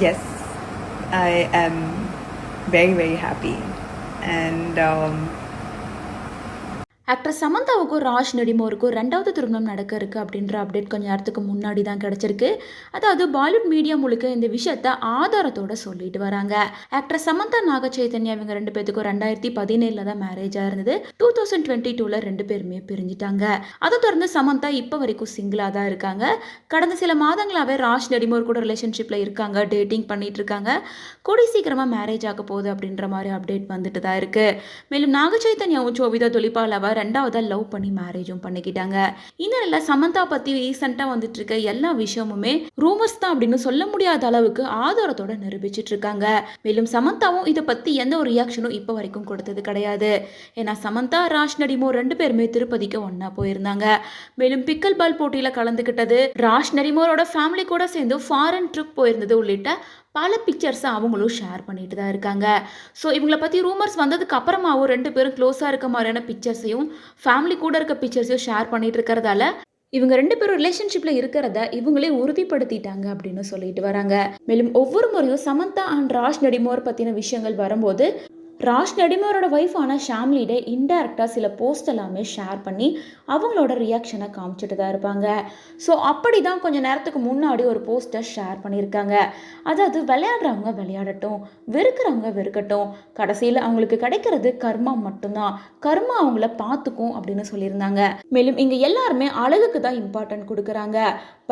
Yes, I am very, very happy. And actor சமந்தாவுக்கும் ராஜ் நெடுமோருக்கும் 2வது திருமணம் நடக்க இருக்குது அப்படின்ற அப்டேட் கொஞ்சம் நேரத்துக்கு முன்னாடி தான் கிடச்சிருக்கு. அதாவது பாலிவுட் மீடியா முழுக்க இந்த விஷயத்த ஆதாரத்தோட சொல்லிட்டு வராங்க. ஆக்டர் சமந்தா நாக சைதன்யா இவங்க 2 பேத்துக்கும் 2017 தான் மேரேஜாக இருந்தது. 2022 2 பேருமே பிரிஞ்சிட்டாங்க. அதை தொடர்ந்து சமந்தா இப்போ வரைக்கும் சிங்கிளாக தான் இருக்காங்க. கடந்த சில மாதங்களாகவே ராஜ் நெடுமோர் கூட ரிலேஷன்ஷிப்பில் இருக்காங்க, டேட்டிங் பண்ணிட்டு இருக்காங்க. கூடி சீக்கிரமாக மேரேஜ் ஆக போகுது அப்படின்ற மாதிரி அப்டேட் வந்துட்டு தான் இருக்கு. மேலும் நாக சைதன்யாவும் சோபிதா தொலிபாலாவை 2வதா லவ் பண்ணி மேரேஜும் பண்ணிக்கிட்டாங்க. இந்த நிலையில சமந்தா பத்தி ரீசெண்டாக வந்துட்டு இருக்க எல்லா விஷயமுமே ரூமர்ஸ் தான் அப்படின்னு சொல்ல முடியாத அளவுக்கு ஆதாரத்தோட நிரூபிச்சிட்டு இருக்காங்க. மேலும் சமந்தாவும் இதை பத்தி எந்த ஒரு ரியாக்ஷனும் இப்போ வரைக்கும் கொடுத்தது கிடையாது. ஏன்னா சமந்தா ராஜ் நடிமோ 2 பேருமே திருப்பதிக்கு ஒன்னா போயிருந்தாங்க. மேலும் பிக்கல் பால் போட்டியில கலந்துகிட்டது, ராஜ் நரிமோரோட ஃபேமிலி கூட சேர்ந்து ஃபாரின் ட்ரிப் போயிருந்தது உள்ளிட்ட பல பிக்சர்ஸை அவங்களும் ஷேர் பண்ணிட்டு தான் இருக்காங்க. ஸோ இவங்களை பற்றி ரூமர்ஸ் வந்ததுக்கு அப்புறமாவும் 2 பேரும் க்ளோஸாக இருக்க மாதிரியான பிக்சர்ஸையும் ஃபேமிலி கூட இருக்க பிக்சர்ஸையும் ஷேர் பண்ணிட்டு இருக்கிறதால இவங்க 2 பேரும் ரிலேஷன்ஷிப்பில் இருக்கிறத இவங்களே உறுதிப்படுத்திட்டாங்க அப்படின்னு சொல்லிட்டு வராங்க. மேலும் ஒவ்வொரு முறையும் சமந்தா அண்ட் ராஜ் நடிமோர் பற்றின விஷயங்கள் வரும்போது ராஜ் நடிமோரோட ஒய்ஃபான ஷாம்லிடே இன்டெரக்டாக சில போஸ்ட் எல்லாமே ஷேர் பண்ணி அவங்களோட ரியாக்ஷனை காமிச்சிட்டு தான் இருப்பாங்க. ஸோ அப்படி தான் கொஞ்சம் நேரத்துக்கு முன்னாடி ஒரு போஸ்ட்டை ஷேர் பண்ணியிருக்காங்க. அதாவது விளையாடுறவங்க விளையாடட்டும், வெறுக்கிறவங்க வெறுக்கட்டும், கடைசியில் அவங்களுக்கு கிடைக்கிறது கர்மா மட்டும்தான், கர்மா அவங்கள பார்த்துக்கும் அப்படின்னு சொல்லியிருந்தாங்க. மேலும் இங்கே எல்லாருமே அழகுக்கு தான் இம்பார்ட்டன்ட் கொடுக்குறாங்க,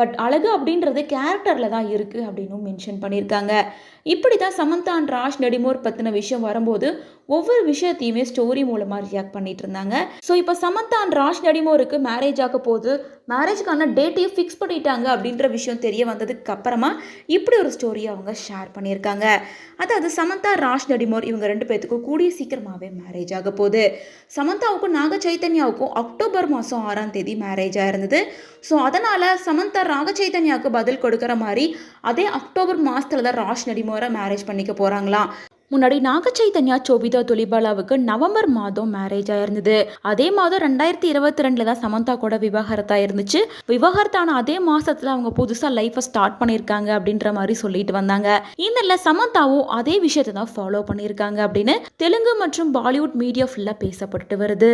பட் அழகு அப்படின்றது கேரக்டரில் தான் இருக்குது அப்படின்னு மென்ஷன் பண்ணியிருக்காங்க. இப்படி தான் சமந்தா அண்ட் ராஜ் நெடுமோர் பற்றின விஷயம் வரும்போது ஒவ்வொரு விஷயத்தையுமே ஸ்டோரி மூலமாக ரியாக்ட் பண்ணிட்டு இருந்தாங்க. ஸோ இப்போ சமந்தா அண்ட் ராஜ் நடிமோருக்கு மேரேஜ் ஆக போது, மேரேஜுக்கான டேட்டையும் ஃபிக்ஸ் பண்ணிட்டாங்க அப்படின்ற விஷயம் தெரிய வந்ததுக்கு அப்புறமா இப்படி ஒரு ஸ்டோரியை அவங்க ஷேர் பண்ணியிருக்காங்க. அதாவது சமந்தா ராஜ் நடிமோர் இவங்க 2 பேத்துக்கும் கூடிய சீக்கிரமாகவே மேரேஜ் ஆக போகுது. சமந்தாவுக்கும் நாக சைதன்யாவுக்கும் அக்டோபர் மாதம் 6ஆம் தேதி மேரேஜாக இருந்தது. ஸோ அதனால் சமந்தா நாக சைதன்யாவுக்கு பதில் கொடுக்குற மாதிரி அதே அக்டோபர் மாதத்தில் தான் ராஜ் நடிமோரை மேரேஜ் பண்ணிக்க போகிறாங்களாம். முன்னாடி நாக சைதன்யா சோபிதா தொலிபாலாவுக்கு நவம்பர் மாதம் மேரேஜ் ஆயிருந்தது. அதே மாதம் 2022 தான் சமந்தா கூட விவாகரத்தா இருந்துச்சு. விவாகரத்தான அதே மாசத்துல அவங்க புதுசா லைஃபை ஸ்டார்ட் பண்ணியிருக்காங்க அப்படின்ற மாதிரி சொல்லிட்டு வந்தாங்க. இந்த சமந்தாவும் அதே விஷயத்தை தான் ஃபாலோ பண்ணியிருக்காங்க அப்படின்னு தெலுங்கு மற்றும் பாலிவுட் மீடியா ஃபுல்லா பேசப்பட்டு வருது.